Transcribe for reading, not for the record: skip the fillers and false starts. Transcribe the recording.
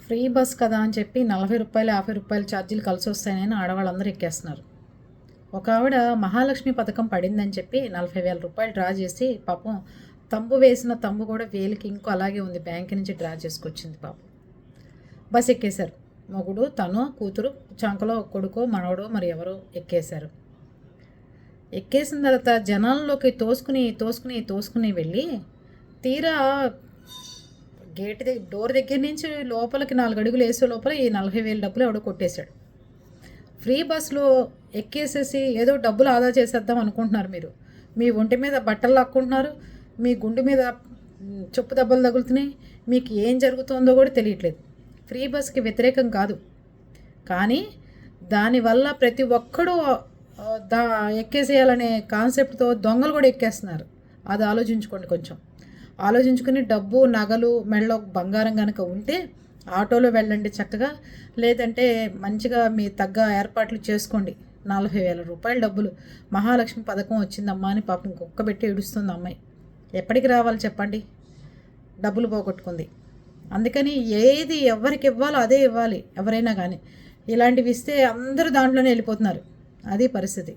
Free bus కదా అని చెప్పి రూ. 40, రూ. 50 ఛార్జీలు కలిసి వస్తాయని ఆడవాళ్ళందరూ ఎక్కేస్తున్నారు. ఒక ఆవిడ మహాలక్ష్మి పథకం పడిందని చెప్పి 40,000 డ్రా చేసి పాపం తంబు వేసిన తంబు కూడా వేలికి ఇంకో అలాగే ఉంది, బ్యాంక్ నుంచి డ్రా చేసుకొచ్చింది పాపం. బస్ ఎక్కేశారు. మొగుడు, తను, కూతురు, చంకలో కొడుకో మనవడో మరి ఎవరో ఎక్కేశారు. ఎక్కేసిన తర్వాత జనాల్లోకి తోసుకుని వెళ్ళి తీరా గేట్ డోర్ దగ్గర నుంచి లోపలికి 4 అడుగులు వేసే లోపల ఈ 40,000 డబ్బులు ఎవడో కొట్టేశాడు. ఫ్రీ బస్సులో ఎక్కేసేసి ఏదో డబ్బులు ఆదా చేసేద్దాం అనుకుంటున్నారు మీరు. మీ ఒంటి మీద బట్టలు లాక్కుంటున్నారు, మీ గుండె మీద చెప్పు దెబ్బలు తగులుతున్నాయి, మీకు ఏం జరుగుతుందో కూడా తెలియట్లేదు. ఫ్రీ బస్కి వ్యతిరేకం కాదు, కానీ దానివల్ల ప్రతి ఒక్కడూ ఎక్కేసేయాలనే కాన్సెప్ట్తో దొంగలు కూడా ఎక్కేస్తున్నారు. అది ఆలోచించుకోండి, కొంచెం ఆలోచించుకుని డబ్బు, నగలు, మెడలో బంగారం కనుక ఉంటే ఆటోలో వెళ్ళండి చక్కగా, లేదంటే మంచిగా మీ తగ్గ ఏర్పాట్లు చేసుకోండి. 40,000 డబ్బులు మహాలక్ష్మి పథకం వచ్చిందమ్మా అని పాపం కుక్కబెట్టి ఏడుస్తుంది అమ్మాయి. ఎప్పటికి రావాలి చెప్పండి, డబ్బులు పోగొట్టుకుంది. అందుకని ఏది ఎవరికి ఇవ్వాలో అదే ఇవ్వాలి. ఎవరైనా కానీ ఇలాంటివి ఇస్తే అందరూ దాంట్లోనే వెళ్ళిపోతున్నారు. అది పరిస్థితి.